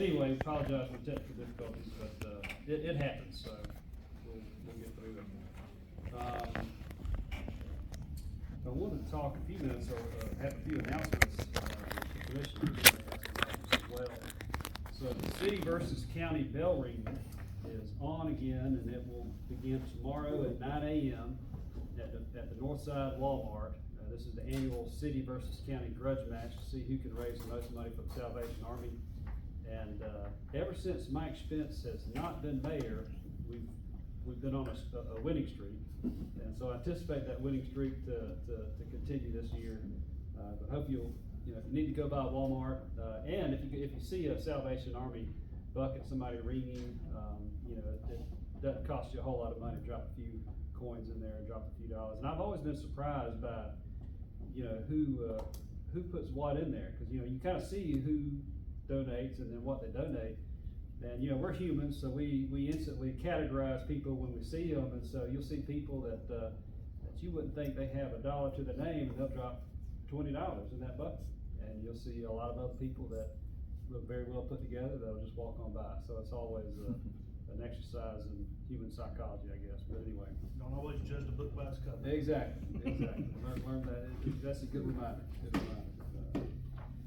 anyway, apologize for technical difficulties, but, it happens, so we'll get through them. I wanted to talk a few minutes, or, have a few announcements, the commissioners may have some announcements as well. So the city versus county bell ringing is on again, and it will begin tomorrow at 9 a.m. at the North Side Walmart. This is the annual city versus county grudge match to see who can raise the most money for the Salvation Army. And ever since Mike Spence has not been mayor, we've been on a winning streak. And so I anticipate that winning streak to continue this year. But hope if you need to go by Walmart, and if you see a Salvation Army bucket, somebody ringing, it doesn't cost you a whole lot of money to drop a few coins in there and drop a few dollars. And I've always been surprised by, who puts what in there, because, you kind of see who donates and then what they donate. And, we're humans, so we instantly categorize people when we see them, and so you'll see people that you wouldn't think they have $1 to their name, and they'll drop $20 in that bucket. And you'll see a lot of other people that look very well put together, that'll just walk on by. So it's always an exercise in human psychology, I guess, but anyway. Don't always judge the book by its cover. Exactly. Learn that, that's a good reminder,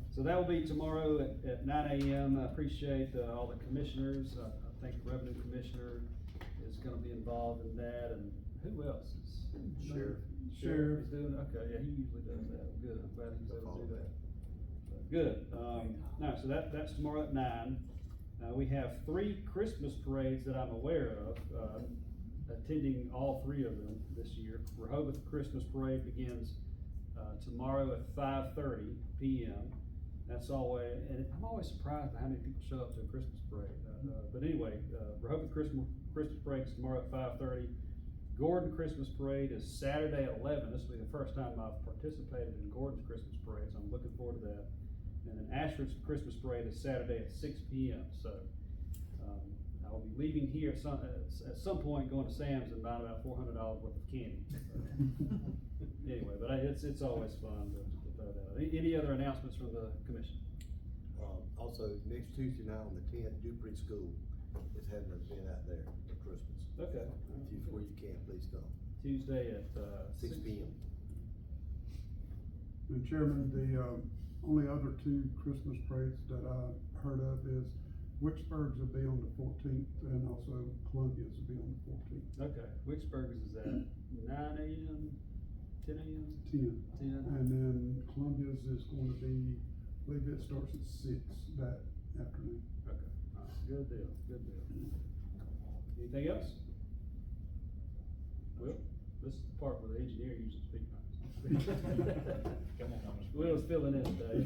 So that will be tomorrow at 9 a.m. I appreciate all the commissioners. I think the revenue commissioner is gonna be involved in that, and who else is? Sheriff is doing, okay, yeah, he usually does that. Good, I'm glad he's able to do that. Good, now, so that's tomorrow at 9. We have 3 Christmas parades that I'm aware of, attending all 3 of them this year. Rehoboth Christmas Parade begins tomorrow at 5:30 p.m. That's always, and I'm always surprised by how many people show up to a Christmas parade. But anyway, Rehoboth Christmas Parade is tomorrow at 5:30. Gordon Christmas Parade is Saturday at 11. This will be the first time I've participated in Gordon's Christmas Parade, so I'm looking forward to that. And then Ashford's Christmas Parade is Saturday at 6 p.m. So I'll be leaving here at some point, going to Sam's and buying about $400 worth of candy. Anyway, but it's always fun to throw that out. Any other announcements from the commission? Also, next Tuesday night on the 10th, Dupree School is having an event out there for Christmas. Okay. Where you can, please come. Tuesday at 6 p.m. And Chairman, the only other 2 Christmas parades that I heard of is Wicksburg's will be on the 14th, and also Columbia's will be on the 14th. Okay, Wicksburg's is at 9 a.m., 10 a.m.? 10. 10. And then Columbia's is going to be, I believe it starts at 6 that afternoon. Okay, all right, good deal. Anything else? Will, this is the part where the engineer usually speaks. Come on, Thomas. Will's filling in today.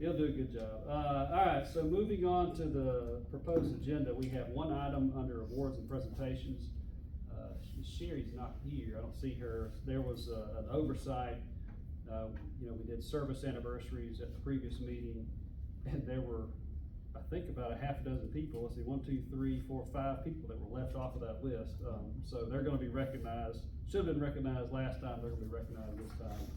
He'll do a good job. All right, so moving on to the proposed agenda, we have one item under awards and presentations. Sherry's not here, I don't see her. There was an oversight. We did service anniversaries at the previous meeting, and there were, I think, about a half a dozen people. Let's see, 1, 2, 3, 4, 5 people that were left off of that list. So they're gonna be recognized, should have been recognized last time, they're gonna be recognized this time.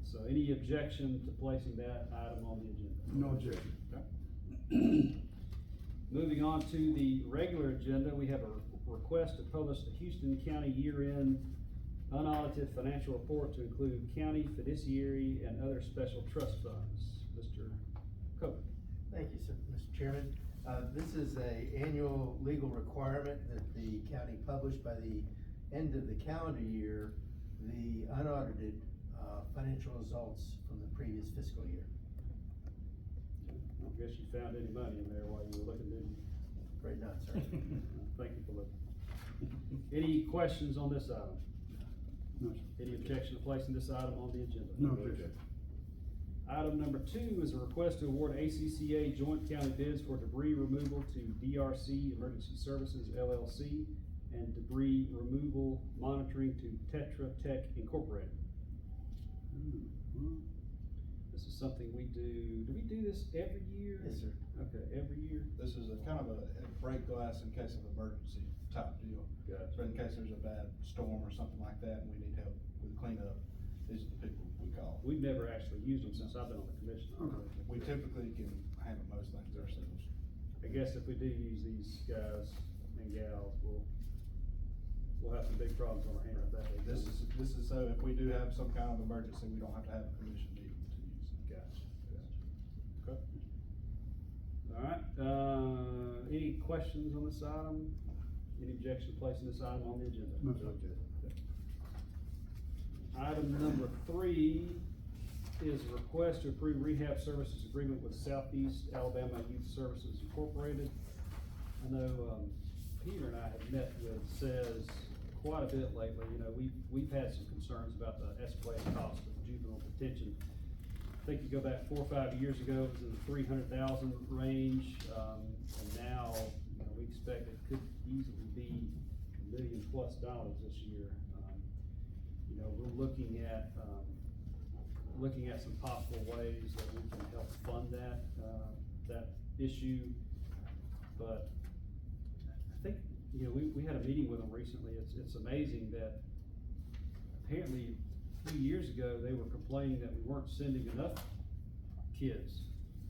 So any objection to placing that item on the agenda? No objection. Okay. Moving on to the regular agenda, we have a request to publish the Houston County year-end unaudited financial report to include county fiduciary and other special trust funds. Mr. Coker. Thank you, sir, Mr. Chairman. This is a annual legal requirement that the county publish by the end of the calendar year, the unaudited financial results from the previous fiscal year. I guess you found any money in there while you were looking, didn't you? Afraid not, sir. Thank you for looking. Any questions on this item? No, sir. Any objection to placing this item on the agenda? No objection. Item number 2 is a request to award ACCA joint county bids for debris removal to DRC Emergency Services LLC and debris removal monitoring to Tetra Tech Incorporated. This is something we do we do this every year? Yes, sir. Okay, every year? This is a kind of a break glass in case of emergency type deal. Gotcha. So in case there's a bad storm or something like that and we need help with cleanup, these are the people we call. we've never actually used them since I've been on the commission. Okay. We typically can handle most things ourselves. I guess if we do use these guys and gals, we'll have some big problems on our hands that way. This is so if we do have some kind of emergency, we don't have to have a commission meeting to use it. Gotcha. Okay. All right, any questions on this item? Any objection to placing this item on the agenda? No, sir. Item number 3 is a request to approve rehab services agreement with Southeast Alabama Youth Services Incorporated. I know, Peter and I have met with SES quite a bit lately. You know, we've had some concerns about the escalating cost of juvenile detention. I think you go back 4 or 5 years ago, it was in the 300,000 range, and now, you know, we expect it could easily be $1 million+ this year. You know, we're looking at some possible ways that we can help fund that issue. But I think, you know, we had a meeting with them recently. It's amazing that apparently a few years ago, they were complaining that we weren't sending enough kids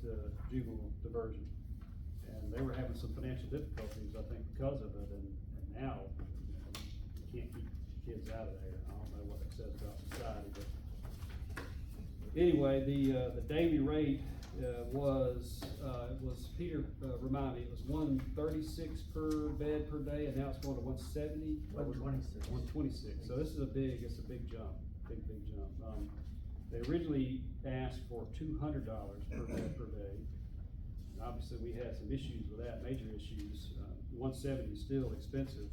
to juvenile diversion. And they were having some financial difficulties, I think, because of it, and now, you know, you can't keep kids out of there. I don't know what that says about society, but anyway, the daily rate was Peter, remind me, it was $136 per bed per day, and now it's going to $170? $126. $126, so this is it's a big jump, big jump. They originally asked for $200 per bed per day. And obviously, we had some issues with that, major issues. $170 is still expensive,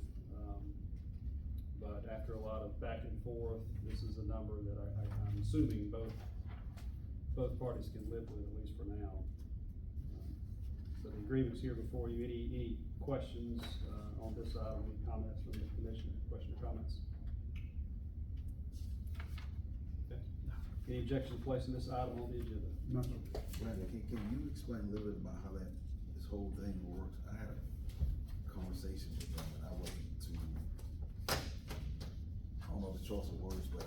but after a lot of back and forth, this is a number that I'm assuming both parties can live with, at least for now. So the agreement's here before you. Any questions on this item? Any comments from the commission? Question or comments? Okay. Any objection to placing this item on the agenda? No, sir. Brandon, can you explain a little bit about how this whole thing works? I had a conversation with them and I wasn't too, I don't know the choice of words, but,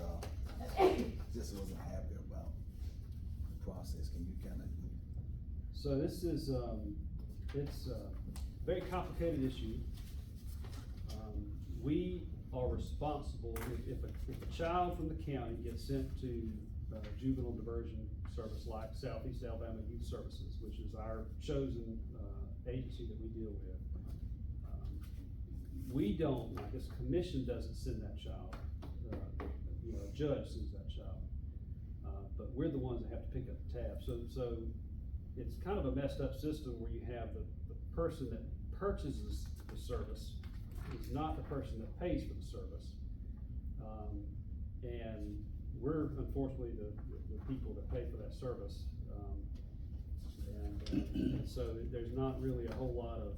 just wasn't happy about the process. Can you kind of? So this is, it's a very complicated issue. We are responsible, if a child from the county gets sent to juvenile diversion service like Southeast Alabama Youth Services, which is our chosen agency that we deal with. We don't, like this commission doesn't send that child, you know, a judge sends that child. But we're the ones that have to pick up the tab. So it's kind of a messed up system where you have the person that purchases the service is not the person that pays for the service. And we're unfortunately the people that pay for that service. And so there's not really a whole lot of,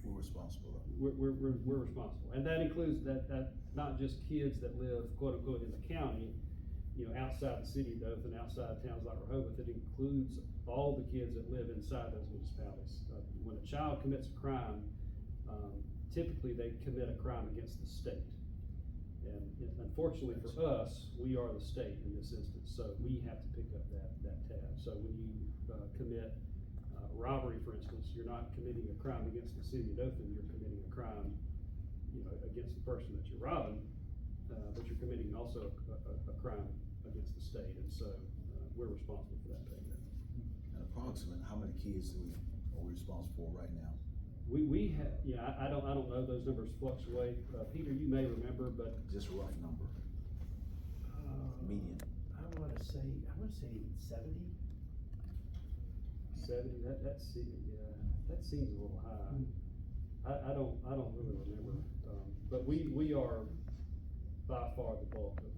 We're responsible. we're responsible. And that includes that not just kids that live quote unquote in the county, you know, outside the city of Dothan, outside towns like Rehoboth. It includes all the kids that live inside those municipalities. When a child commits a crime, typically they commit a crime against the state. And unfortunately for us, we are the state in this instance, so we have to pick up that tab. So when you commit robbery, for instance, you're not committing a crime against the city of Dothan, you're committing a crime, you know, against the person that you're robbing, but you're committing also a crime against the state, and so we're responsible for that payment. And approximately, how many kids are we responsible for right now? We have, yeah, I don't know, those numbers fluctuate. Peter, you may remember, but Just a rough number, median. I wanna say 70. 70, that seems a little high. I don't really remember, but we are by far the bulk of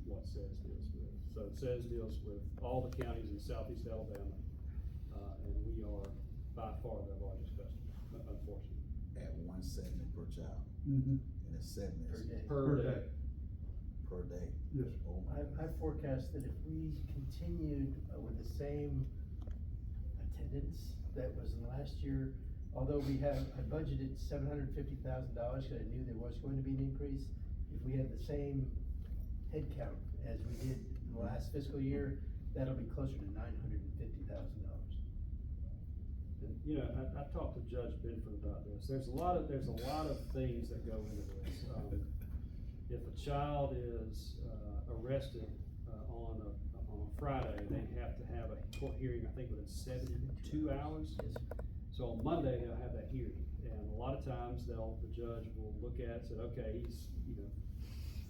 what SES deals with. So SES deals with all the counties in Southeast Alabama, and we are by far their largest customer, unfortunately. At $170 per child, Mm-hmm. and it's 70 Per day. Per day. per day. Yes. Oh my I God. forecast that if we continued with the same attendance that was in last year, although I budgeted $750,000, because I knew there was going to be an increase. If we had the same head count as we did in the last fiscal year, that'll be closer to $950,000. And, you know, I talked to Judge Benford about this, there's a lot of things that go into this. If a child is, arrested, on a Friday, they have to have a court hearing, I think within 72 hours. So on Monday, they'll have that hearing, and a lot of times the judge will look at it and say, okay, he's, you know,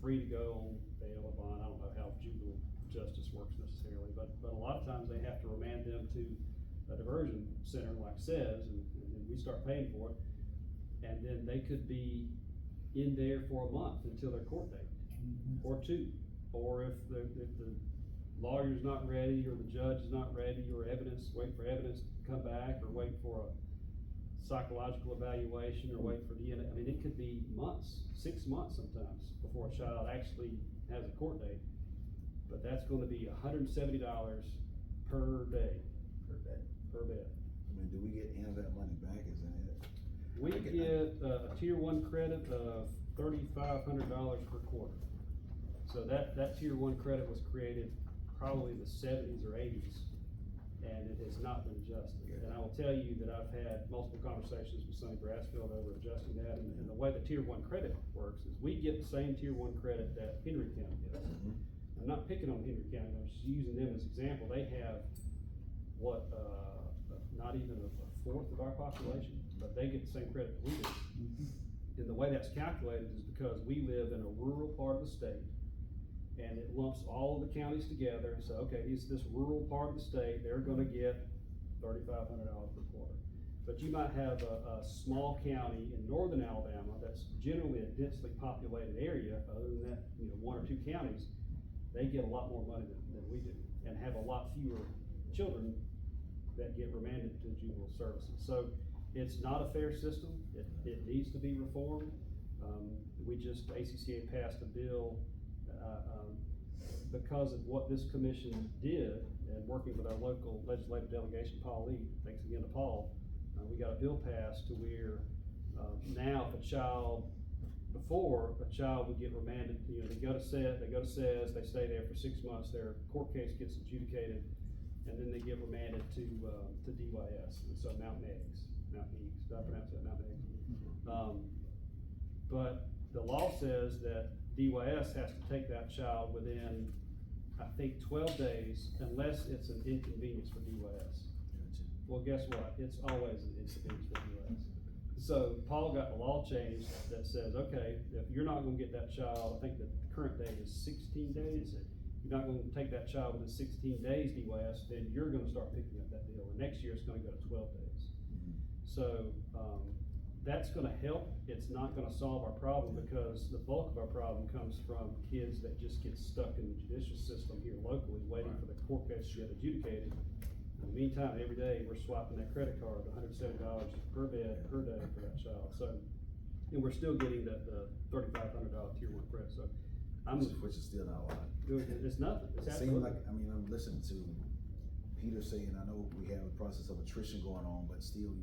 free to go on bail or bond, I don't know how juvenile justice works necessarily, but a lot of times they have to remand them to a diversion center like SES, and then we start paying for it, and then they could be in there for a month until their court date, or two, or if the lawyer's not ready, or the judge is not ready, or wait for evidence to come back, or wait for a psychological evaluation, or wait for DNA, I mean, it could be months, 6 months sometimes, before a child actually has a court date. But that's gonna be $170 per day, per bed. I mean, do we get any of that money back, is that it? We I get- get a tier one credit of $3,500 per quarter. So that tier one credit was created probably the 70s or 80s, and it has not been adjusted. And I will tell you that I've had multiple conversations with Sonny Brassfield over adjusting that, and the way the tier one credit works is we get the same tier one credit that Henry County gets. Mhm. I'm not picking on Henry County, I'm just using them as example, they have not even a fourth of our population, but they get the same credit that we do. And the way that's calculated is because we live in a rural part of the state, and it lumps all of the counties together, and so, okay, this rural part of the state, they're gonna get $3,500 per quarter. But you might have a small county in northern Alabama that's generally a densely populated area, other than that, you know, one or two counties, they get a lot more money than we do, and have a lot fewer children that get remanded to juvenile services. So it's not a fair system, it needs to be reformed. ACCA passed a bill, because of what this commission did, and working with our local legislative delegation, Paul Lee, thanks again to Paul, we got a bill passed to where, now if a child would get remanded, you know, they go to SES, they stay there for 6 months, their court case gets adjudicated, and then they get remanded to DYS, and so Mount Meigs, did I pronounce that, Mount Meigs? But the law says that DYS has to take that child within, I think, 12 days, unless it's an inconvenience for DYS. Well, guess what? It's always an inconvenience for DYS. So Paul got the law changed that says, okay, if you're not gonna get that child, I think the current date is 16 days. If you're not gonna take that child within 16 days, DYS, then you're gonna start picking up that deal. And next year, it's gonna go to 12 days. So, that's gonna help. It's not gonna solve our problem, because the bulk of our problem comes from kids that just get stuck in the judicial system here locally, waiting for the court case to get adjudicated. In the meantime, every day, we're swiping that credit card, $170 per bed, per day for that child. So, and we're still getting the $3,500 tier one credit, so Which is still not a lot. it's nothing, it's It seems absolutely. like, I mean, I'm listening to Peter saying, I know we have a process of attrition going on, but still,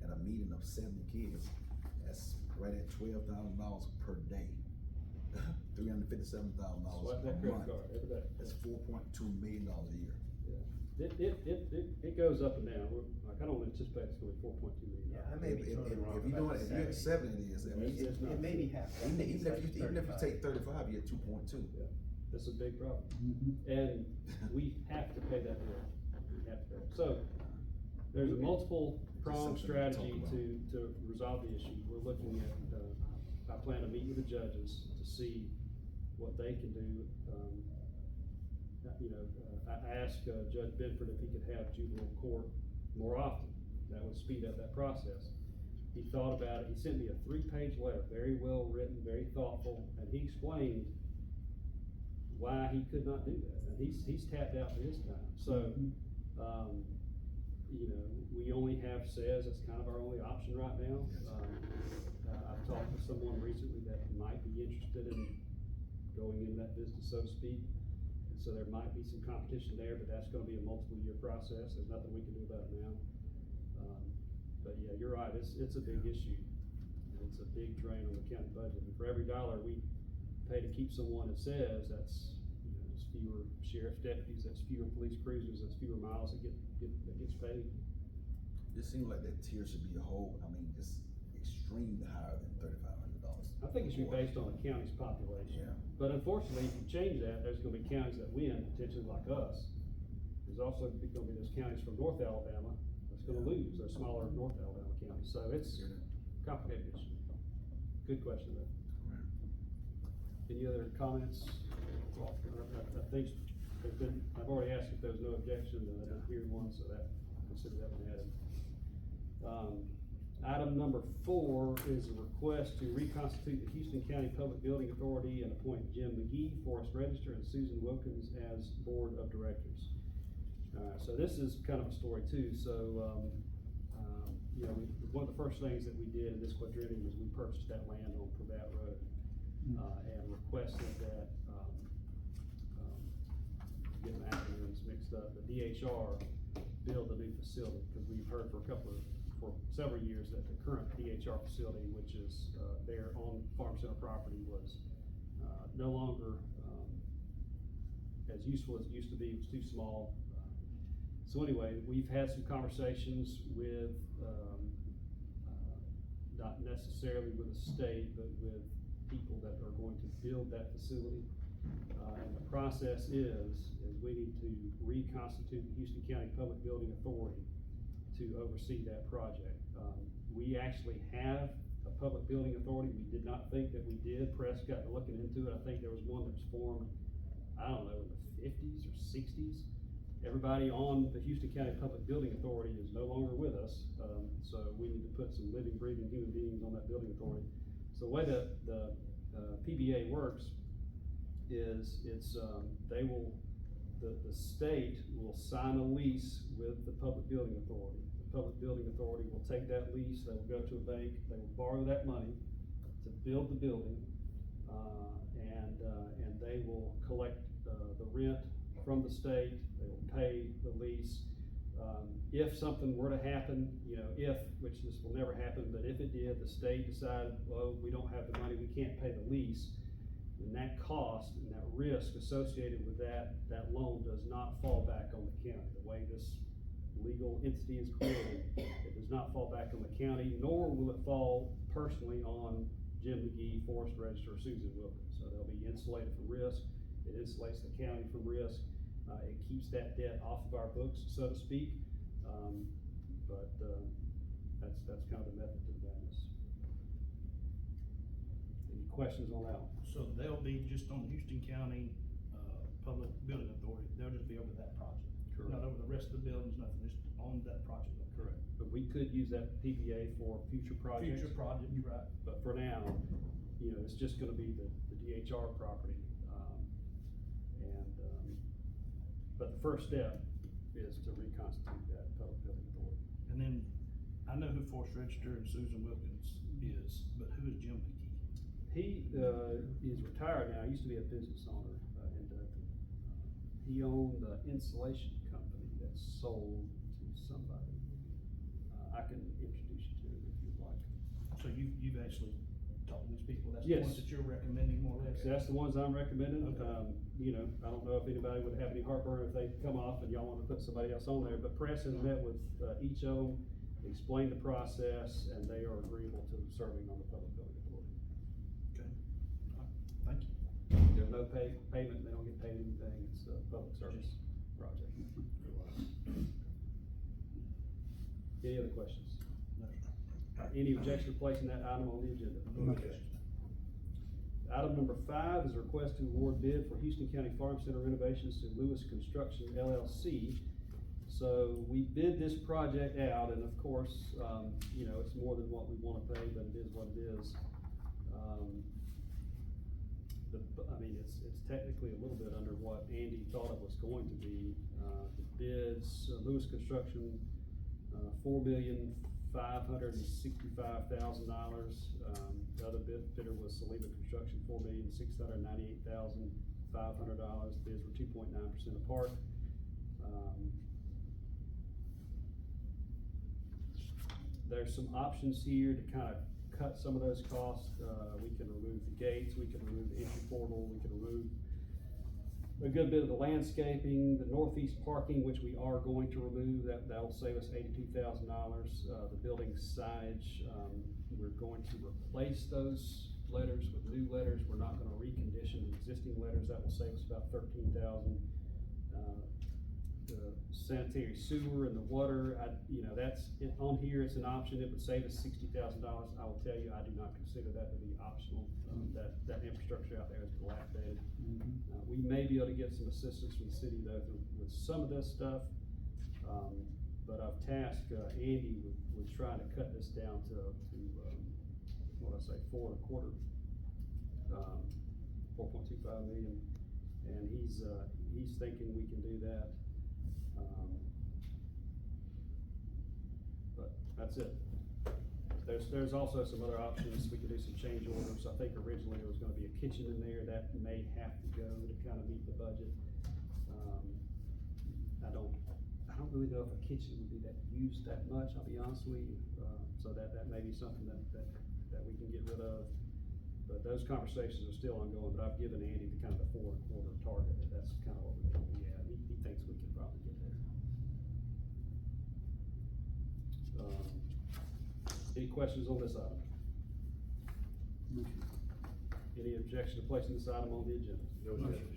at a meeting of 70 kids, that's right at $12,000 per day. $357,000 Swipe a that credit month. card every day. That's $4.2 million a year. It goes up and down. I don't anticipate it's gonna be 4.2 million. Yeah, I may be totally wrong If you're about doing, the if you're at 70. 70, it is, I mean, It's not. It may be half. even if you 35. take 35, you're at 2.2. Yeah, that's a big problem. Mhm. And we have to pay that bill. We have to pay it. So, there's a multiple pronged Just something to talk strategy to resolve the issue. We're looking at, I plan to meet with the judges to see what they can do. I asked Judge Benford if he could have juvenile court more often. That would speed up that process. He thought about it, he sent me a 3-page letter, very well written, very thoughtful, and he explained why he could not do that, and he's tapped out for his time, so, we only have SES, that's kind of our only option right now. I've talked to someone recently that might be interested in going into that business, so to speak, and so there might be some competition there, but that's gonna be a multiple year process, there's nothing we can do about it now. But yeah, you're right, it's a big issue, and it's a big drain on the county budget, and for every dollar we pay to keep someone that says, that's, it's fewer sheriff's deputies, that's fewer police cruisers, that's fewer miles that gets paid. It seems like that tier should be a whole, I mean, just extremely higher than $3,500. I think it should be based on the county's population. Yeah. But unfortunately, if you change that, there's gonna be counties that win, potentially like us. There's also gonna be those counties from North Alabama that's gonna lose, those smaller North Alabama counties, so it's Yeah. complicated issue. Good question though. Any other comments? I think there's been, I've already asked if there's no objection, and I didn't hear one, so that, consider that one added. Item number 4 is a request to reconstitute the Houston County Public Building Authority and appoint Jim McGee, Forest Register, and Susan Wilkins as Board of Directors. So this is kind of a story too, so, you know, one of the first things that we did in this quadrennium was we purchased that land on Pravat Road, and requested that, getting the acronyms mixed up, the DHR build a new facility, because we've heard for several years that the current DHR facility, which is, there on Farm Center property, was, no longer, as useful as it used to be. It was too small. So anyway, we've had some conversations with, not necessarily with the state, but with people that are going to build that facility. And the process is we need to reconstitute the Houston County Public Building Authority to oversee that project. We actually have a public building authority. We did not think that we did. Press got to looking into it. I think there was one that was formed, I don't know, in the 50s or 60s. Everybody on the Houston County Public Building Authority is no longer with us, so we need to put some living, breathing human beings on that building authority. So the way the PBA works is the state will sign a lease with the Public Building Authority. The Public Building Authority will take that lease, they will go to a bank, they will borrow that money to build the building, and they will collect the rent from the state, they will pay the lease. If something were to happen, you know, which this will never happen, but if it did, the state decided, well, we don't have the money, we can't pay the lease, then that cost and that risk associated with that loan does not fall back on the county. The way this legal entity is created, it does not fall back on the county, nor will it fall personally on Jim McGee, Forest Register, or Susan Wilkins. So they'll be insulated from risk. It insulates the county from risk. It keeps that debt off of our books, so to speak. That's kind of the method to the madness. Any questions on that one? So they'll be just on Houston County, Public Building Authority, they'll just be over that project? Correct. Not over the rest of the buildings, nothing, just on that project? Correct. But we could use that PBA for future projects. Future project, right. But for now, you know, it's just gonna be the DHR property. But the first step is to reconstitute that public building authority. And then, I know who Forest Register and Susan Wilkins is, but who is Jim McGee? He, is retired now, he used to be a business owner, in Dothan. He owned an insulation company that sold to somebody. I can introduce you to him if you'd like. So you've actually talked to these people, that's the Yes. ones that you're recommending more or less? That's the ones I'm recommending. Okay. You know, I don't know if anybody would have any heartburn if they come off and y'all wanna put somebody else on there, but Press has met with, each of them, explained the process, and they are agreeable to serving on the Public Building Authority. Okay, all right, thank you. There's no payment, they don't get paid anything, it's a public service project. Any other questions? No. Any objection to placing that item on the agenda? No objections. Item number 5 is a request to award bid for Houston County Farm Center renovations to Lewis Construction LLC. So we bid this project out, and of course, you know, it's more than what we wanna pay, but it is what it is. I mean, it's technically a little bit under what Andy thought it was going to be. The bids, Lewis Construction, $4,565,000. The other bidder was Saliba Construction, $4,698,500. Bids were 2.9% apart. There's some options here to kind of cut some of those costs. We can remove the gates, we can remove the entry portal, we can remove a good bit of the landscaping, the northeast parking, which we are going to remove, that'll save us $82,000. The building signage, we're going to replace those letters with new letters. We're not gonna recondition the existing letters. That will save us about $13,000. The sanitary sewer and the water, that's, on here, it's an option. It would save us $60,000. I will tell you, I do not consider that to be optional. That infrastructure out there is dilapidated. We may be able to get some assistance from the city though with some of this stuff. But I've tasked Andy with trying to cut this down to what I say, 4.25, 4.25 million. And he's thinking we can do that. But that's it. There's also some other options. We could do some change orders. I think originally there was gonna be a kitchen in there that may have to go to kind of meet the budget. I don't really know if a kitchen would be that used that much, I'll be honest with you. So that may be something that we can get rid of. But those conversations are still ongoing, but I've given Andy the kind of the 4.25 target. That's kind of what we're gonna be at. He thinks we can probably get there. Any questions on this item? Any objection to placing this item on the agenda? No objection.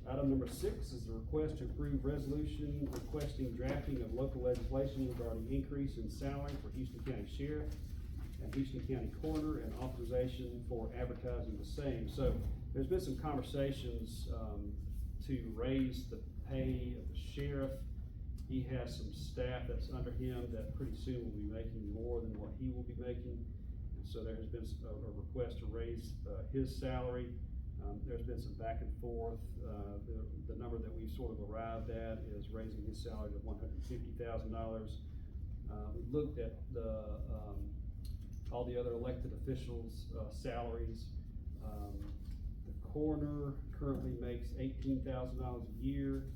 Item number 6 is the request to approve resolution requesting drafting of local legislation regarding increase in salary for Houston County Sheriff and Houston County Coroner and authorization for advertising the same. So there's been some conversations to raise the pay of the sheriff. He has some staff that's under him that pretty soon will be making more than what he will be making. And so there has been a request to raise his salary. There's been some back and forth. The number that we've sort of arrived at is raising his salary to $150,000. We looked at all the other elected officials' salaries. The coroner currently makes $18,000 a year.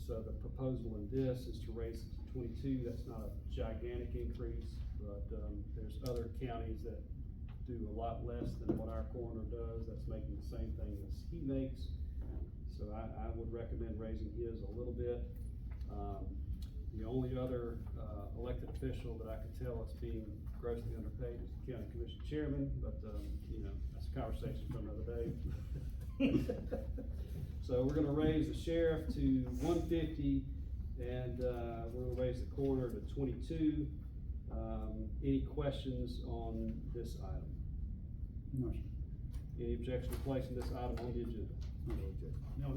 So the proposal in this is to raise it to 22. That's not a gigantic increase, but there's other counties that do a lot less than what our coroner does, that's making the same thing as he makes. So I would recommend raising his a little bit. The only other elected official that I could tell is being grossly underpaid is the county commission chairman, but that's a conversation for another day. So we're gonna raise the sheriff to 150, and we're gonna raise the coroner to 22. Any questions on this item? No, sir. Any objection to placing this item on the agenda? No objection. No,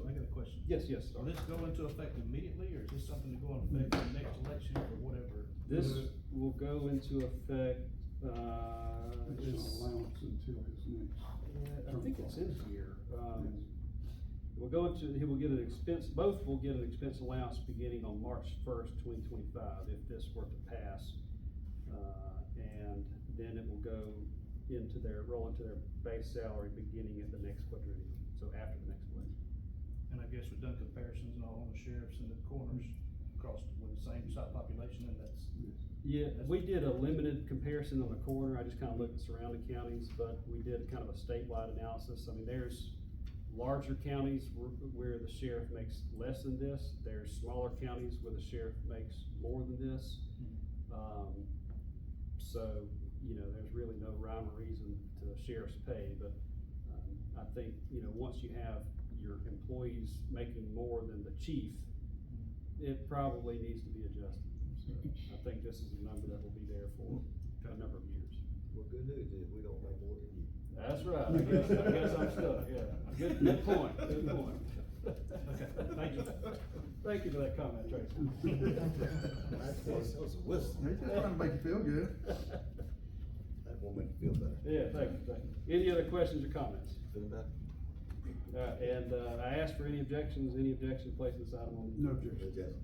I got a question. Yes, Will sir. this go into effect immediately, or is this something to go into effect in the next election or whatever? This will go into effect, Additional allowance until his next. I think it's in here. He will get an expense, both will get an expense allowance beginning on March 1st, 2025, if this were to pass. And then it will roll into their base salary beginning at the next quadrennium, so after the next election. And I guess we've done comparisons and all on the sheriffs and the coroners across with the same size population, and that's. Yeah, we did a limited comparison on the coroner. I just kind of looked at surrounding counties, but we did kind of a statewide analysis. I mean, there's larger counties where the sheriff makes less than this. There's smaller counties where the sheriff makes more than this. So, there's really no rhyme or reason to the sheriff's pay, but I think, once you have your employees making more than the chief, it probably needs to be adjusted. So I think this is a number that will be there for a number of years. Well, good news is we don't make more than you. That's right. I guess I'm stuck, yeah. Good point, good point. Okay, thank you. Thank you for that comment, Tracy. That was a whistle. He's just trying to make you feel good. That won't make you feel better. Yeah, thank you. Any other questions or comments? Feel better? And I asked for any objections to placing this item on. No objection. Objection.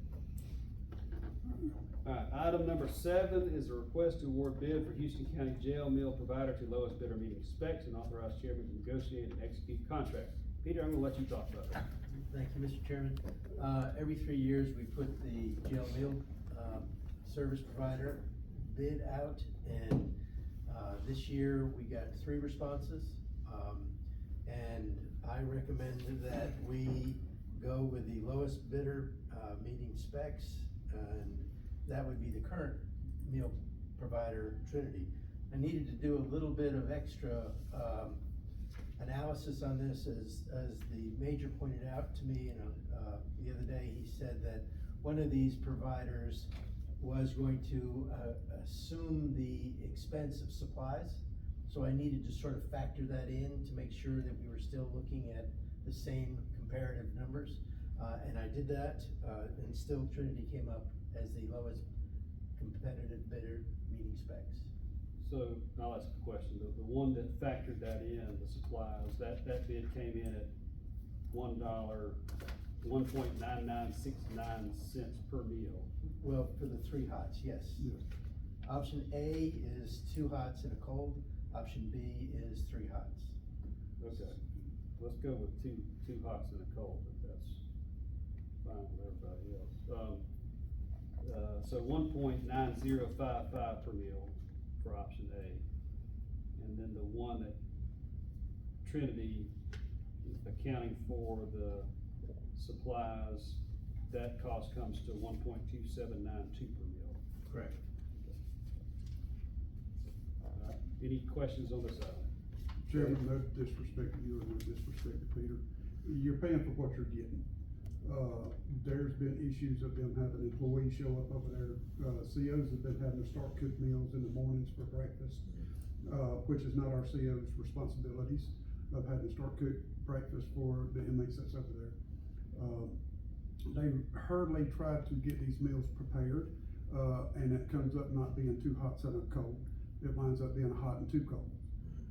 Alright, item number 7 is a request to award bid for Houston County Jail Meal Provider to lowest bidder meeting specs and authorize chairman to negotiate and execute contract. Peter, I'm gonna let you talk about that. Thank you, Mr. Chairman. Every 3 years, we put the jail meal, service provider bid out, and, this year, we got 3 responses. And I recommend that we go with the lowest bidder, meeting specs, and that would be the current meal provider, Trinity. I needed to do a little bit of extra, analysis on this, as the major pointed out to me, the other day, he said that one of these providers was going to, assume the expense of supplies. So I needed to sort of factor that in to make sure that we were still looking at the same comparative numbers. And I did that, and still Trinity came up as the lowest competitive bidder meeting specs. So, I'll ask a question, the one that factored that in, the supplies, that bid came in at $1.9969 per meal. Well, for the 3 hots, yes. Yes. Option A is 2 hots and a cold, option B is 3 hots. Okay, let's go with two hots and a cold, if that's fine with everybody else. So 1.9055 per meal for option A. And then the one that Trinity is accounting for the supplies, that cost comes to 1.2792 per meal. Correct. Alright, any questions on this item? Chairman, no disrespect to you and no disrespect to Peter, you're paying for what you're getting. There's been issues of them having employees show up over there, COs have been having to start cook meals in the mornings for breakfast, which is not our CO's responsibilities of having to start cook breakfast for the inmates that's over there. They hurriedly try to get these meals prepared, and it comes up not being 2 hots and a cold, it winds up being a hot and 2 colds.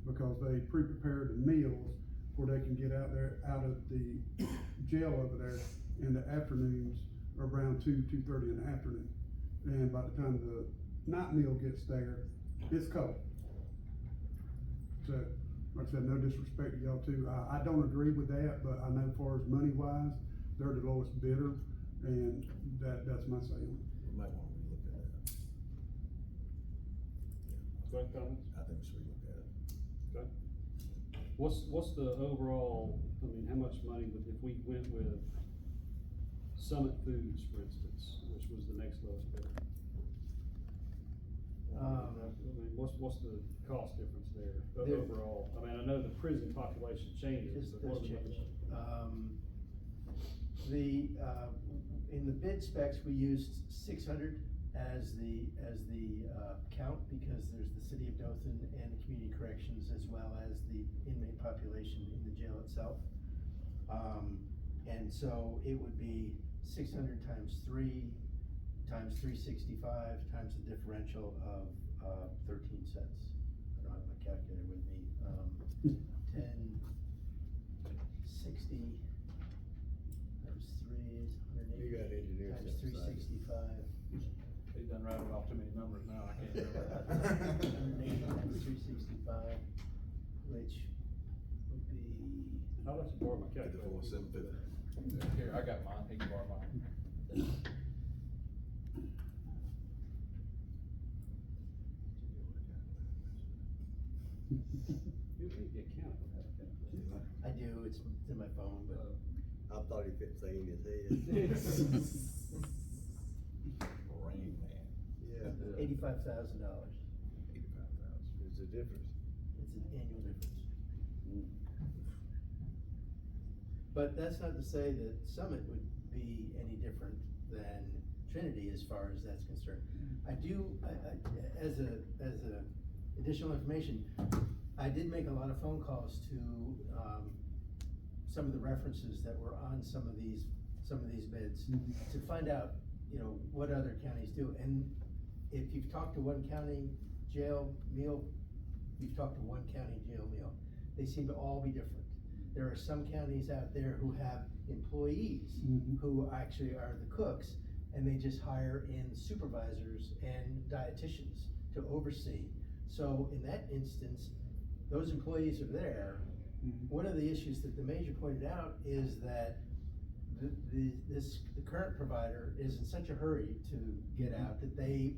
Because they pre-prepare the meals where they can get out of the jail over there in the afternoons, around 2:30 in the afternoon. And by the time the night meal gets there, it's cold. So, like I said, no disrespect to y'all too, I don't agree with that, but I know as far as money wise, they're the lowest bidder, and that's my say on it. We might wanna relook at that. Questions, comments? I think we should relook at it. Okay. What's the overall, I mean, how much money would, if we went with Summit Foods, for instance, which was the next lowest bidder? I mean, what's the cost difference there overall? I mean, I know the prison population changes, but what are we looking at? In the bid specs, we used 600 as the count, because there's the city of Dothan and the community corrections, as well as the inmate population in the jail itself. And so it would be 600 times 3 times 365 times the differential of 13 cents. I don't have my calculator with me. 1060 times 3 is 180. You got engineers Times on the side. 365. He's done rattled off too many numbers now, I can't remember. 180 times 365, which would be, I'll let you borrow my calculator. 54,750. Here, I got mine, he can borrow mine. You need the account for that calculator. I do, it's in my phone, but. I thought he fit saying his head. Rain Man. Yeah. $85,000, $85,000. There's a difference. it's an annual difference. But that's not to say that Summit would be any different than Trinity as far as that's concerned. I do, as a additional information, I did make a lot of phone calls to, some of the references that were on some of these bids to find out, what other counties do. And if you've talked to one county jail meal, you've talked to one county jail meal. They seem to all be different. There are some counties out there who have employees who actually are the cooks, and they just hire in supervisors and dietitians to oversee. So in that instance, those employees are there. One of the issues that the major pointed out is that the current provider is in such a hurry to get out that they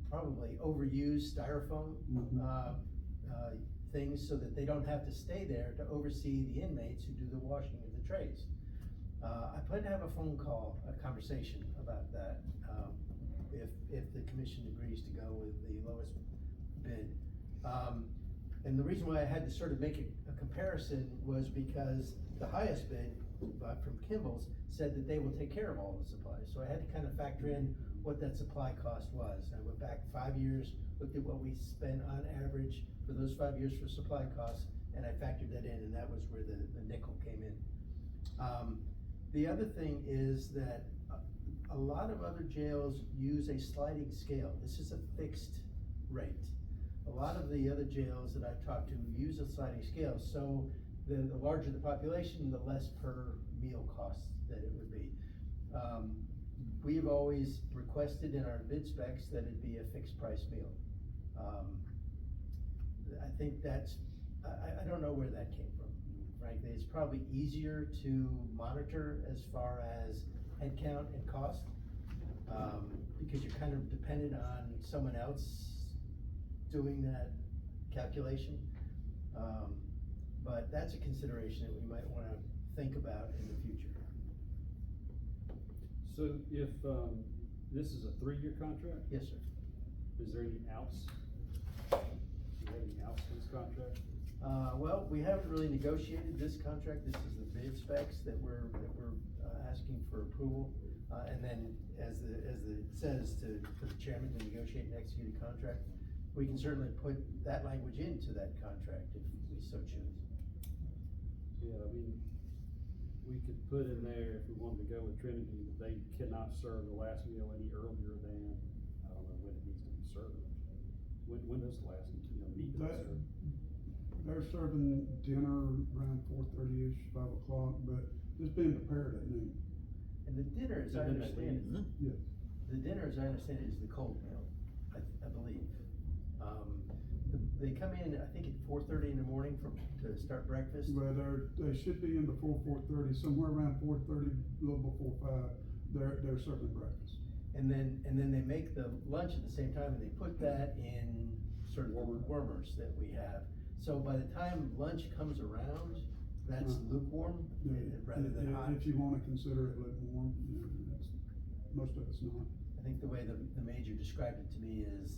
probably overuse styrofoam things so that they don't have to stay there to oversee the inmates who do the washing of the trays. I plan to have a phone call, a conversation about that, if the commission agrees to go with the lowest bid. And the reason why I had to sort of make a comparison was because the highest bid, from Kimball's, said that they will take care of all the supplies. So I had to kind of factor in what that supply cost was. I went back 5 years, looked at what we spent on average for those 5 years for supply costs, and I factored that in, and that was where the nickel came in. The other thing is that a lot of other jails use a sliding scale. This is a fixed rate. A lot of the other jails that I've talked to use a sliding scale, so the larger the population, the less per meal cost that it would be. We've always requested in our bid specs that it be a fixed price meal. I think that's, I don't know where that came from, frankly. It's probably easier to monitor as far as head count and cost, because you're kind of dependent on someone else doing that calculation. But that's a consideration that we might wanna think about in the future. So if, this is a 3-year contract, Yes, sir. is there any outs? Do you have any outs in this contract? Well, we haven't really negotiated this contract. This is the bid specs that we're asking for approval. And then as it says for the chairman to negotiate and execute a contract, we can certainly put that language into that contract if we so choose. Yeah, I mean, we could put in there, if we wanted to go with Trinity, that they cannot serve the last meal any earlier than, I don't know when it needs to be served. When does the last, meat get served? They're serving dinner around 4:30-ish, 5 o'clock, but it's being prepared at noon. And the dinner, as I And then they understand it, Yes. the dinner, as I understand it, is the cold meal, I believe. They come in, I think at 4:30 in the morning to start breakfast. Well, they should be in before 4:30, somewhere around 4:30, a little before 5, they're serving breakfast. And then they make the lunch at the same time, and they put that in sort of warmers that we have. So by the time lunch comes around, that's lukewarm rather than hot. If you wanna consider it lukewarm, most of it's not. I think the way the major described it to me is,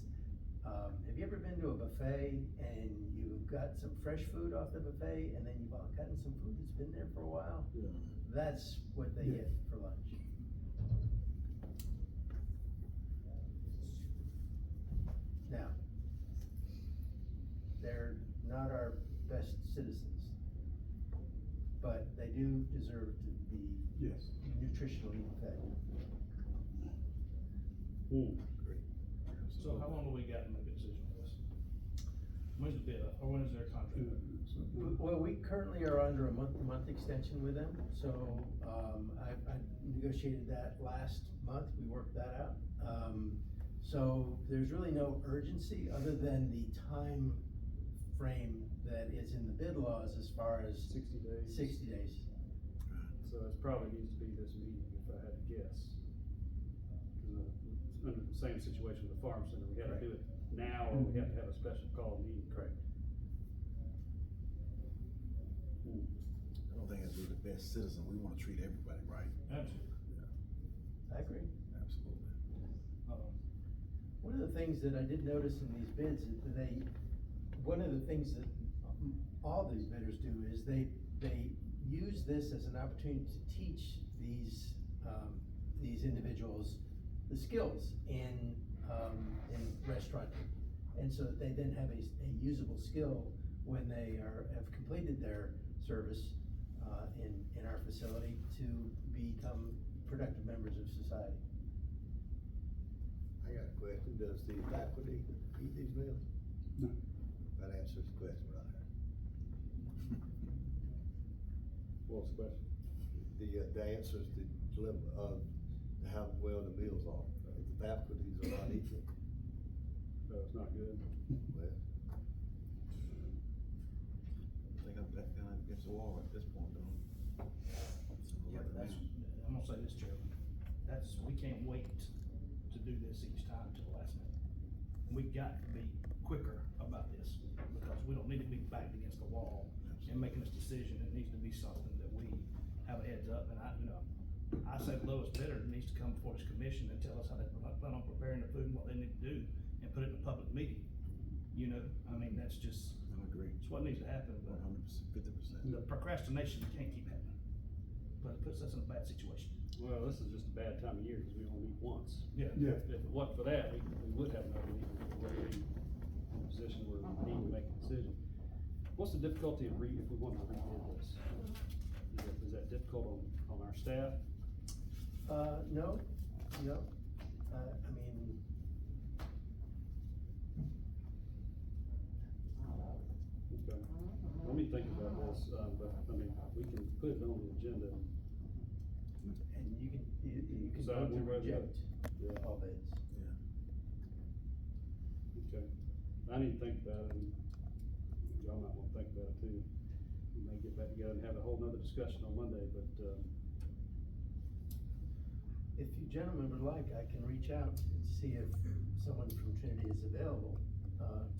have you ever been to a buffet and you've got some fresh food off the buffet, and then you've gotten some food that's been there for a while? Yeah. That's what they get for lunch. Now, they're not our best citizens, but they do deserve to be Yes. nutritionally fed. So how long do we got to make a decision on this? When's the bid up, or when is their contract? Well, we currently are under a month-to-month extension with them, so, I negotiated that last month, we worked that out. So there's really no urgency other than the time frame that is in the bid laws as far as 60 days? 60 days. So it probably needs to be this meeting, if I had to guess. Cause it's under the same situation with the farm center, we had to do it now, or we have to have a special call meeting. Correct. I don't think as we're the best citizen, we wanna treat everybody right. Absolutely. I agree. Absolutely. One of the things that I did notice in these bids is that one of the things that all these bidders do is they use this as an opportunity to teach these individuals the skills in restauranting. And so that they then have a usable skill when they have completed their service, in our facility to become productive members of society. I got a question, does the faculty eat these meals? No. That answers the question right there. What's the question? The answers the dilemma of how well the meals are. If the faculties are not eating, So it's not good? well, I think I'm back down against the wall at this point, though. Yeah, but that's, I'm gonna say this, Chairman, we can't wait to do this each time till the last minute. we got to be quicker about this, because we don't need to be backed against the wall and making this decision. It needs to be something that we have a heads up, and I say the lowest bidder needs to come before this commission and tell us how they plan on preparing the food and what they need to do, and put it in a public meeting. I mean, that's just, I agree. it's what needs to happen, but 100%, 50%. the procrastination can't keep happening, but it puts us in a bad situation. Well, this is just a bad time of year, because we only meet once. Yeah. Yeah. If it wasn't for that, we would have another meeting, we're in a position where we need to make a decision. What's the difficulty of if we wanted to rebid this? Is that difficult on our staff? No, I mean, Okay. Let me think about this, but, I mean, we can put it on the agenda. and you can Decide vote to one way or the other. reject Yeah. all bids. Okay, I need to think about it, and y'all might wanna think about it too. We may get back together and have a whole nother discussion on Monday, but, If you gentlemen would like, I can reach out and see if someone from Trinity is available,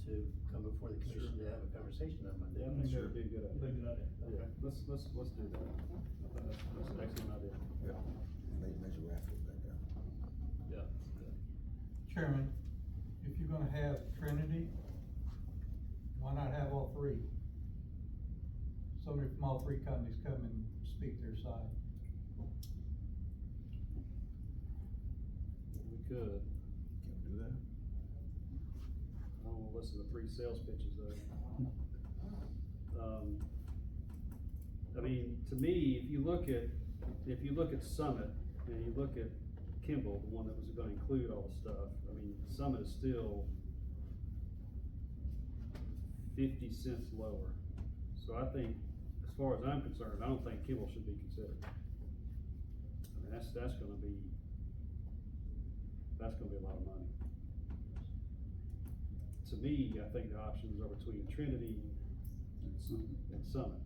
to come before the commission to have a conversation on Monday. yeah, I think that'd be a good Be a idea. good idea. Yeah, let's do that. I think that's an excellent idea. Yeah. Major raffle back there. Yeah. Chairman, if you're gonna have Trinity, why not have all three? Somebody from all three companies come and speak their side. We could. Can we do that? I don't wanna listen to 3 sales pitches though. I mean, to me, if you look at Summit and you look at Kimball, the one that was gonna include all the stuff, I mean, Summit is still 50 cents lower. So I think, as far as I'm concerned, I don't think Kimball should be considered. I mean, that's gonna be a lot of money. To me, I think the options are between Trinity and Summit.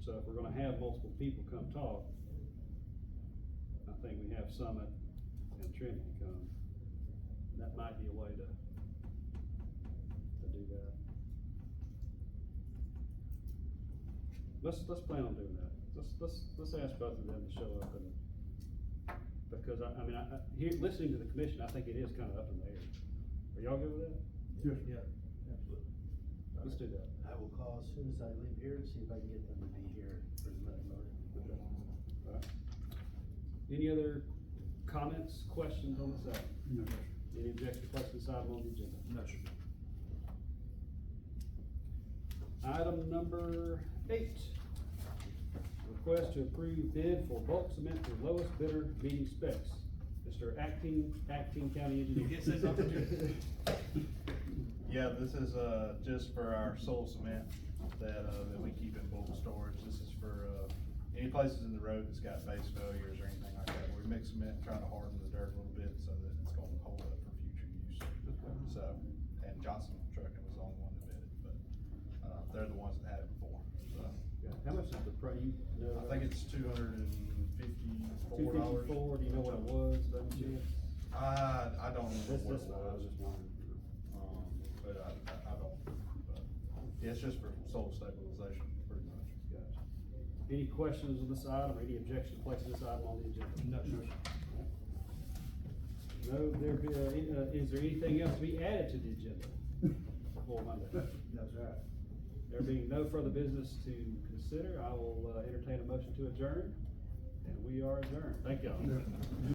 So if we're gonna have multiple people come talk, I think we have Summit and Trinity come. That might be a way to do that. Let's plan on doing that. Let's ask both of them to show up, and, because here, listening to the commission, I think it is kinda up in the air. Are y'all good with that? Yes. Yeah, absolutely. Let's do that. I will call as soon as I leave here to see if I can get them to be here for the Monday morning. Alright. Any other comments, questions on this item? No. Any objection to placing this item on the agenda? No, sir. Item number 8. Request to approve bid for bulk cement to lowest bidder meeting specs. Mr. Acting County Engineer. You get to say something, Jim? Yeah, this is, just for our soil cement that we keep in bulk storage. This is for, any places in the road that's got base failures or anything like that. We mix cement, trying to harden the dirt a little bit so that it's gonna hold up for future use. So, and Johnson Trucking was the only one that bid it, but, they're the ones that had it before, so. Yeah, how much is the price, you know? I think it's $254. $254, do you know what it was, by any chance? I don't This remember what one, I was it just was, wondering. but I don't, but, yeah, it's just for soil stabilization, pretty much. Gotcha. Any questions on this item, or any objection to placing this item on the agenda? No, sir. No, is there anything else to be added to the agenda for Monday? That's right. There being no further business to consider, I will entertain a motion to adjourn, and we are adjourned. Thank y'all. Yeah.